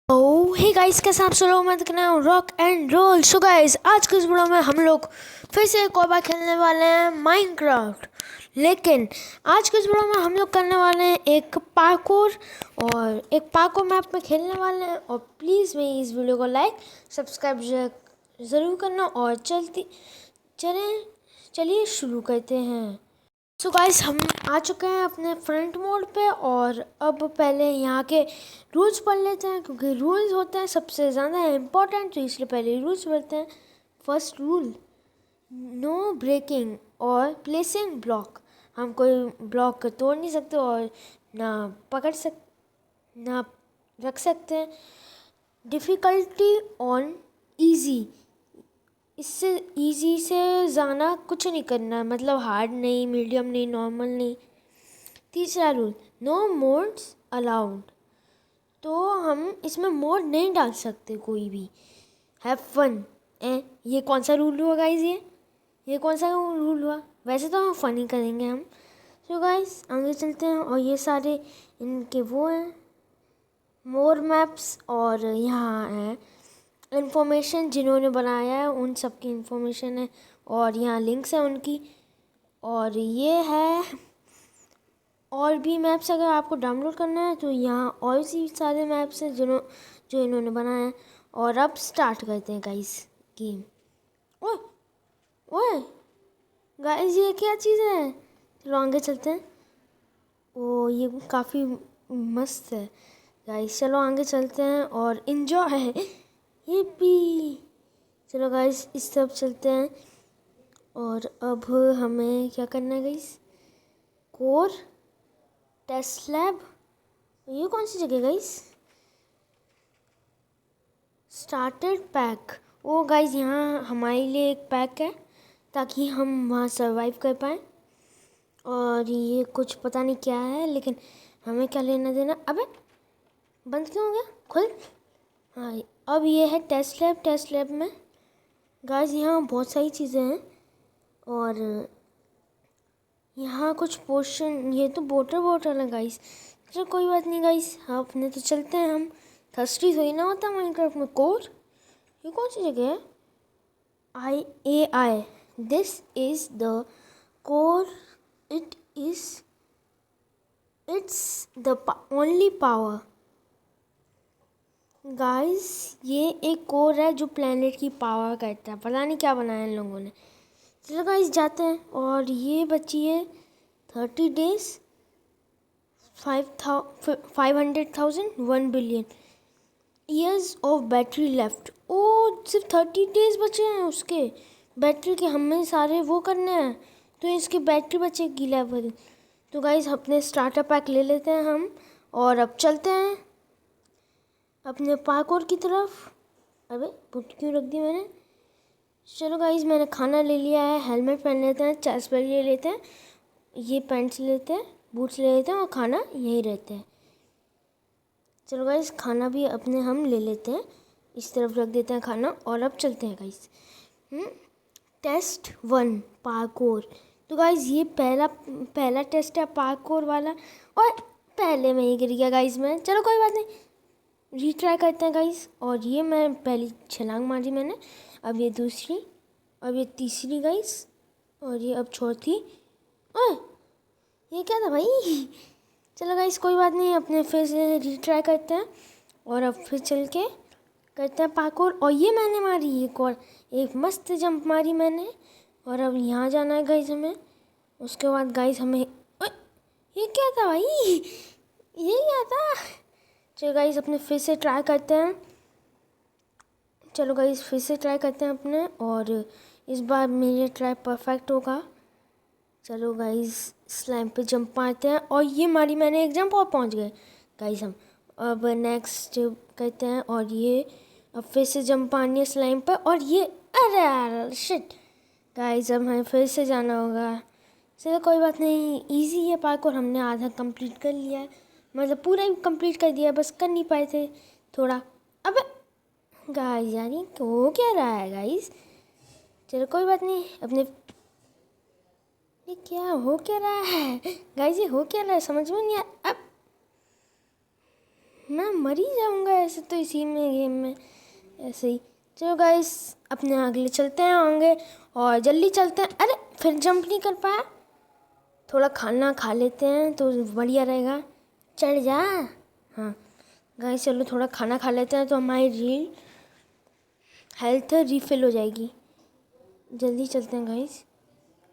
Hey guys, कैसे आप सब लोग। मैं देखना हूँ rock and roll. So guys, आज के इस वीडियो में हम लोग फिर से एक और बार खेलने वाले हैं माइनक्राफ्ट। लेकिन आज के इस वीडियो में हम लोग करने वाले हैं एक पार्कोर मैप में खेलने वाले हैं। और प्लीज़ मेरी इस वीडियो को लाइक सब्सक्राइब ज़रूर करना। और चलिए शुरू करते हैं। सो गाइस, हम आ चुके हैं अपने फ्रंट मोड पे। और अब पहले यहाँ के रूल्स पढ़ लेते हैं, क्योंकि रूल्स होते हैं सबसे ज़्यादा इम्पोर्टेंट, तो इसलिए पहले रूल्स पढ़ते हैं। फर्स्ट रूल, नो ब्रेकिंग और प्लेसिंग ब्लॉक। हम कोई ब्लॉक तोड़ नहीं सकते और ना रख सकते हैं। डिफ़िकल्टी ऑन ईजी, इससे इजी से ज़्यादा कुछ नहीं करना है, मतलब हार्ड नहीं, मीडियम नहीं, नॉर्मल नहीं। तीसरा रूल, नो मोड्स अलाउड, तो हम इसमें मोड नहीं डाल सकते कोई भी। Have fun. ये कौन सा रूल हुआ गाइस? ये कौन सा रूल हुआ? वैसे तो हम फन ही करेंगे हम। तो गाइस आगे चलते हैं। और ये सारे इनके वो हैं मोर मैप्स, और यहाँ है इन्फॉर्मेशन जिन्होंने बनाया है उन सब की इन्फॉर्मेशन है, और यहाँ लिंक्स हैं उनकी। और ये है और भी मैप्स, अगर आपको डाउनलोड करना है तो यहाँ और भी सारे मैप्स हैं जो इन्होंने बनाए हैं। और अब स्टार्ट करते हैं गाइस गेम। ओए ओए गाइस, ये क्या चीज़ है? चलो आगे चलते हैं। ओ, ये काफ़ी मस्त है गाइस। चलो आगे चलते हैं और इन्जॉय है। ये भी चलो गाइस, इस तरफ चलते हैं। और अब हमें क्या करना है गाइस? कोर टेस्ट लैब, ये कौन सी जगह guys? Started pack. Oh guys, यहाँ हमारे लिए एक पैक है ताकि हम वहाँ सरवाइव कर पाएँ। और ये कुछ पता नहीं क्या है, लेकिन हमें क्या लेना देना। अबे बंद क्यों हो गया? खुल। हाँ, अब ये है टेस्ट लैब। टेस्ट लैब में गाइस यहाँ बहुत सारी चीज़ें हैं। और यहाँ कुछ पोर्शन, ये तो बोटल है गाइस। चलो कोई बात नहीं गाइस, अपने तो चलते हैं। हम थर्स्टी थोड़ी ना होता माइनक्राफ्ट में। कोर, ये कौन सी जगह है? I this is the core. It's the only power. Guys ये एक कोर है जो प्लेनेट की पावर करता है। पता नहीं क्या बनाया इन लोगों ने। चलो गाइस जाते हैं। और ये बची है 30 days, 500,000, 1 billion years of battery left. Oh, सिर्फ 30 डेज बचे हैं उसके बैटरी के। हमें सारे वो करने हैं तो इसकी बैटरी बचेगी लेवल। तो गाइस अपने स्टार्टर पैक ले लेते हैं हम, और अब चलते हैं अपने पार्कोर की तरफ। अबे बुट क्यों रख दी मैंने? चलो गाइस, मैंने खाना ले लिया है। हेलमेट पहन लेते हैं, चेस्ट बेल्ट ले लेते हैं, ये पैंट्स लेते हैं, बूट्स ले लेते हैं, और खाना यहीं रहते हैं। चलो गाइस, खाना भी अपने हम ले लेते हैं, इस तरफ रख देते हैं खाना। और अब चलते हैं गाइस। Test 1 parkour. तो गाइस ये पहला टेस्ट है पार्कोर वाला, और पहले में ही गिर गया गाइस मैं। चलो कोई बात नहीं, रीट्राई करते हैं गाइस। और ये मैं पहली छलांग मारी मैंने, अब ये दूसरी, अब ये तीसरी गाइस, और ये अब चौथी। ओए ये क्या था भाई? चलो गाइस कोई बात नहीं, अपने फिर से रीट्राई करते हैं। और अब फिर चल के करते हैं पार्कोर। और ये मैंने मारी एक, और एक मस्त जंप मारी मैंने। और अब यहाँ जाना है गाइस हमें। उसके बाद गाइस हमें, ओए ये क्या था भाई? ये क्या था? चलो गाइस अपने फिर से ट्राई करते हैं। चलो गाइस फिर से ट्राई करते हैं अपने, और इस बार मेरे ट्राई परफेक्ट होगा। चलो गाइस स्लाइम पे जंप मारते हैं, और ये मारी मैंने एक जंप, और पहुंच गए गाइस हम। अब नेक्स्ट करते हैं, और ये अब फिर से जंप मारनी है स्लाइम पर। और ये, अरे यार शिट गाइस, अब हमें फिर से जाना होगा। चलो कोई बात नहीं, इजी है पार्कोर, हमने आधा कंप्लीट कर लिया है, मतलब पूरा ही कंप्लीट कर दिया, बस कर नहीं पाए थे थोड़ा। अब गाइस यार ये हो क्या रहा है गाइस? चलो कोई बात नहीं, अपने ये क्या हो क्या रहा है गाइस? ये हो क्या रहा है समझ में नहीं आया। अब मैं मर ही जाऊँगा ऐसे तो इसी में गेम में ऐसे ही। चलो गाइस अपने अगले चलते हैं आगे और जल्दी चलते हैं। अरे फिर जंप नहीं कर पाया। थोड़ा खाना खा लेते हैं तो बढ़िया रहेगा। चढ़ जा। हाँ गाइस चलो थोड़ा खाना खा लेते हैं तो हमारी हेल्थ रिफिल हो जाएगी। जल्दी चलते हैं गाइस।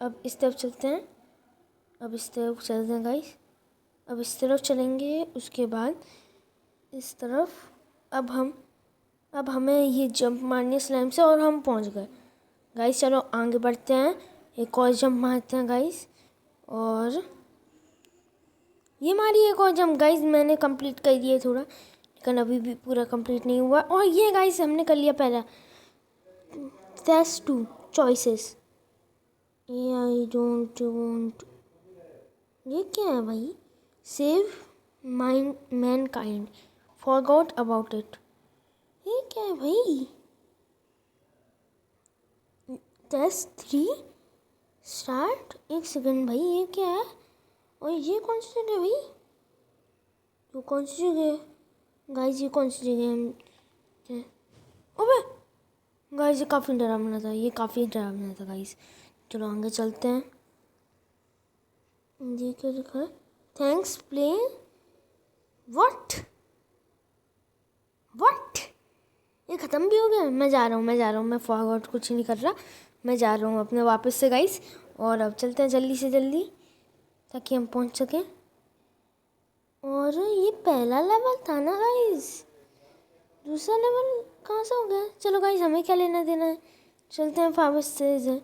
अब इस तरफ चलते हैं। अब इस तरफ चलते हैं गाइस। अब इस तरफ चलेंगे उसके बाद इस तरफ। अब हमें ये जंप मारनी है स्लाइम से और हम पहुंच गए गाइस। चलो आगे बढ़ते हैं। एक और जंप मारते हैं गाइस और ये मारी एक और जंप गाइस। मैंने कंप्लीट कर दिया थोड़ा लेकिन अभी भी पूरा कंप्लीट नहीं हुआ। और ये गाइस हमने कर लिया पहला test 2 choices. I don't want. ये क्या है भाई? Save mankind forgot about it. ये क्या है भाई? Test 3 start. एक सेकंड भाई ये क्या है? और ये कौन सी जगह है भाई? तो कौन सी जगह है गाइस? ये कौन सी जगह है? अबे गाइस ये काफ़ी डरावना था। ये काफ़ी डरावना था गाइस। चलो आगे चलते हैं। ये क्या लिखा है? थैंक्स प्ले व्हाट ये ख़त्म भी हो गया। मैं जा रहा हूँ। मैं फॉरगॉट कुछ नहीं कर रहा। मैं जा रहा हूँ अपने वापस से गाइस। और अब चलते हैं जल्दी से जल्दी ताकि हम पहुँच सकें। और ये पहला लेवल था ना गाइस? दूसरा लेवल कहाँ से हो गया? चलो गाइस हमें क्या लेना देना है। चलते हैं वापस से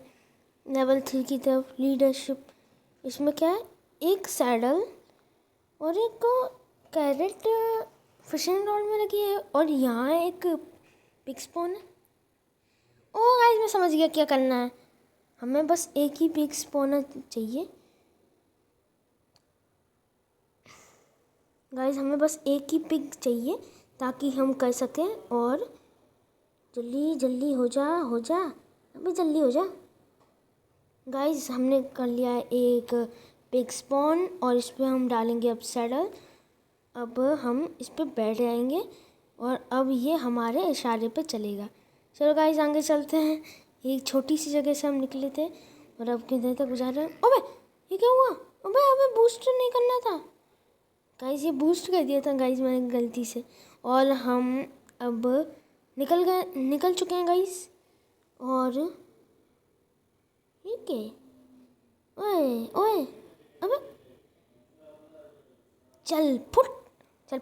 लेवल 3 की तरफ। लीडरशिप। इसमें क्या है? एक सैडल और एक कैरेट फिशिंग रॉड में लगी है और यहाँ एक पिग स्पॉन है। ओ गाइस मैं समझ गया क्या करना है। हमें बस एक ही पिग स्पॉनर चाहिए गाइस। हमें बस एक ही पिग चाहिए ताकि हम कर सकें। और जल्दी जल्दी हो जा अभी जल्दी हो जा गाइस। हमने कर लिया है एक पिग स्पॉन और इस पर हम डालेंगे अब सैडल। अब हम इस पर बैठ जाएंगे और अब ये हमारे इशारे पे चलेगा। चलो गाइस आगे चलते हैं। एक छोटी सी जगह से हम निकले थे और अब किधर तक जा रहे हैं। अबे ये क्या हुआ? अबे बूस्ट नहीं करना था गाइस। ये बूस्ट कर दिया था गाइस मैंने गलती से। और हम अब निकल चुके हैं गाइस। और ये क्या? ओए अबे चल फुट हाँ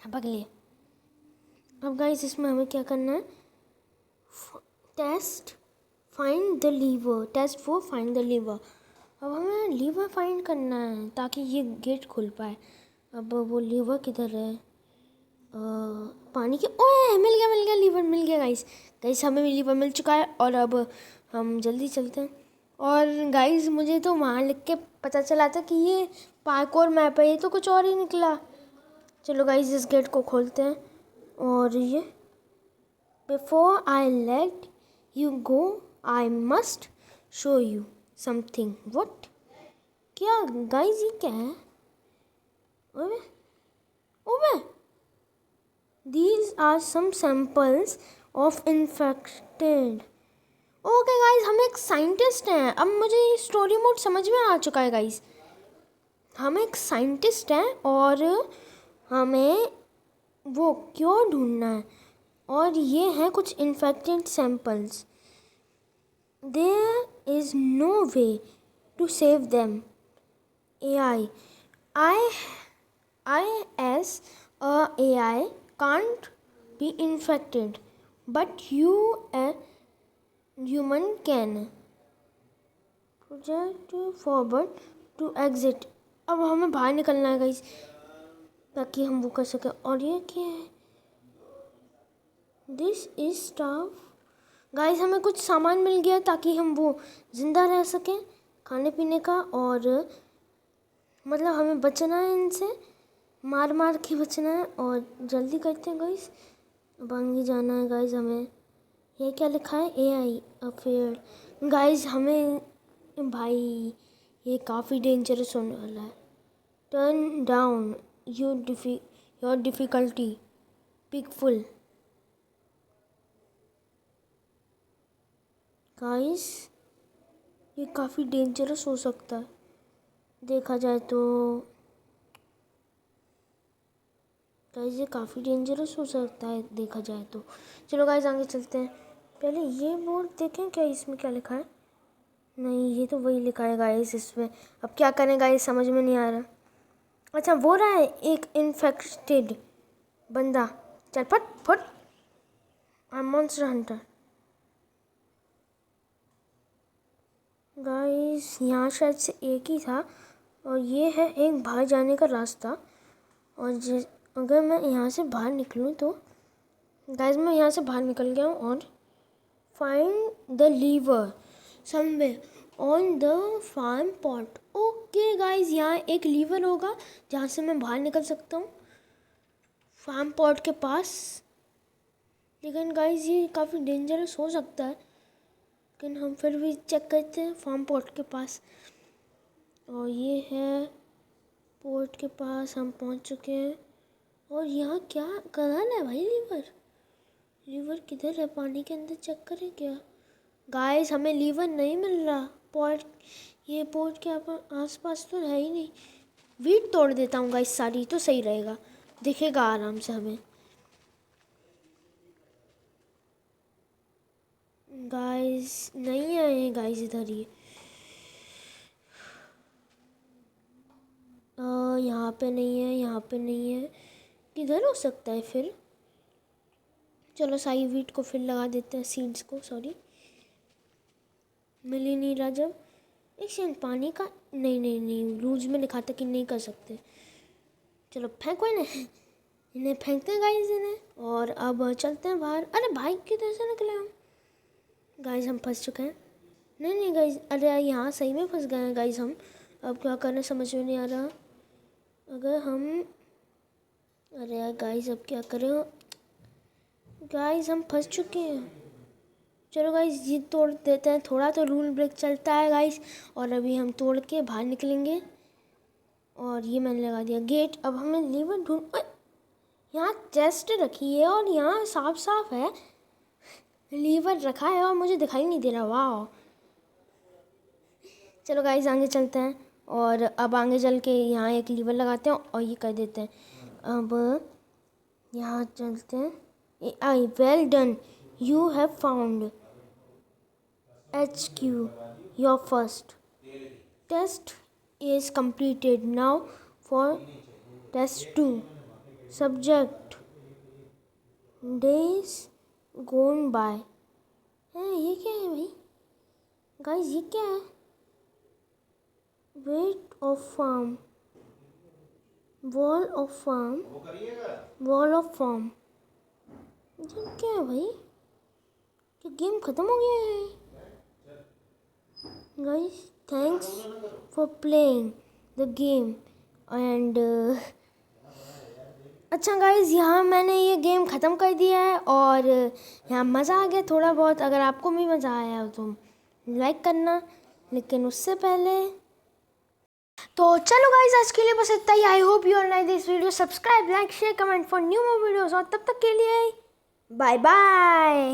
पकड़ लिया। अब गाइस इसमें हमें क्या करना है? Test 4 find the lever. अब हमें लीवर फाइंड करना है ताकि ये गेट खुल पाए। अब वो लीवर किधर है? पानी के। ओए मिल गया लीवर मिल गया गाइस हमें लीवर मिल चुका है। और अब हम जल्दी चलते हैं। और गाइस मुझे तो वहाँ लिख के पता चला था कि ये पार्कोर मैप है। ये तो कुछ और ही निकला। चलो गाइस इस गेट को खोलते हैं। और ये before I let you go I must show you something. What? क्या गाइस ये क्या है? ओबे these are some samples of infected। Okay guys हम एक साइंटिस्ट हैं। अब मुझे ये स्टोरी मोड समझ में आ चुका है गाइस। हम एक साइंटिस्ट हैं और हमें वो क्यों ढूंढना है। और ये हैं कुछ infected samples. There is no way to save them. I as a AI can't be infected, but you a human can. Project forward to exit। अब हमें बाहर निकलना है गाइस ताकि हम वो कर सकें। और ये क्या है? This is staff. गाइस हमें कुछ सामान मिल गया ताकि हम वो ज़िंदा रह सकें खाने पीने का। और मतलब हमें बचना है इनसे मार के बचना है। और जल्दी करते हैं गाइस। अब आगे जाना है गाइस हमें। ये क्या लिखा है? AI affair. गाइस हमें भाई ये काफ़ी डेंजरस होने वाला है। Turn down your difficulty pick full. Guys ये काफ़ी डेंजरस हो सकता है देखा जाए तो। गाइस ये काफ़ी डेंजरस हो सकता है देखा जाए तो। चलो गाइस आगे चलते हैं। पहले ये बोर्ड देखें क्या इसमें क्या लिखा है। नहीं ये तो वही लिखा है गाइस इसमें। अब क्या करें गाइस समझ में नहीं आ रहा। अच्छा वो रहा है एक इन्फेक्टेड बंदा। चल फट फट। I am monster Hunter. Guys यहाँ शायद से एक ही था और ये है एक बाहर जाने का रास्ता। और अगर मैं यहाँ से बाहर निकलूँ तो गाइस मैं यहाँ से बाहर निकल गया हूँ। और find the lever somewhere on the farm pot. Okay guys यहाँ एक लीवर होगा जहाँ से मैं बाहर निकल सकता हूँ फार्म पॉट के पास। लेकिन गाइस ये काफ़ी डेंजरस हो सकता है लेकिन हम फिर भी चेक करते हैं फार्म पॉट के पास। और ये है पोर्ट के पास हम पहुंच चुके हैं। और यहाँ क्या कलर है भाई। लीवर किधर है। पानी के अंदर चेक करें क्या। गाइस हमें लीवर नहीं मिल रहा। ये पोर्ट के आसपास तो है ही नहीं। वीट तोड़ देता हूँ गाइस सारी तो सही रहेगा दिखेगा आराम से हमें। गाइस नहीं आए गाइस इधर ही। यहाँ पे नहीं है यहाँ पे नहीं है। किधर हो सकता है फिर। चलो साई वीट को फिर लगा देते हैं सीड्स को। सॉरी मिल ही नहीं रहा। जब एक सेकंड पानी का नहीं रूल्स में लिखा था कि नहीं कर सकते। चलो फेंको इन्हें फेंकते हैं गाइस इन्हें। और अब चलते हैं बाहर। अरे भाई किधर से निकले हम। गाइस हम फंस चुके हैं। नहीं गाइस अरे यहाँ सही में फंस गए हैं गाइस हम। अब क्या करना समझ में नहीं आ रहा। अगर हम अरे यार गाइस अब क्या करें। गाइस हम फंस चुके हैं। चलो गाइस ये तोड़ देते हैं। थोड़ा तो रूल ब्रेक चलता है गाइस। और अभी हम तोड़ के बाहर निकलेंगे। और ये मैंने लगा दिया गेट। अब हमें लीवर ढूंढ। यहाँ चेस्ट रखी है और यहाँ साफ साफ है लीवर रखा है और मुझे दिखाई नहीं दे रहा। वाह चलो गाइस आगे चलते हैं। और अब आगे चल के यहाँ एक लीवर लगाते हैं और ये कर देते हैं। अब यहाँ चलते हैं। I well done you have found HQ your first test is completed now for test 2 subject days gone by. ये क्या है भाई। गाइस ये क्या है। Wait of farm wall of farm ये क्या है भाई। क्या गेम ख़त्म हो गया है। Guys thanks for playing the game and अच्छा गाइस यहाँ मैंने ये गेम ख़त्म कर दिया है। और यहाँ मज़ा आ गया थोड़ा बहुत। अगर आपको भी मज़ा आया हो तो लाइक करना। लेकिन उससे पहले तो चलो गाइस आज के लिए बस इतना ही। I hope you are like this video. Subscribe like share comment for new more videos. और तब तक के लिए बाय बाय।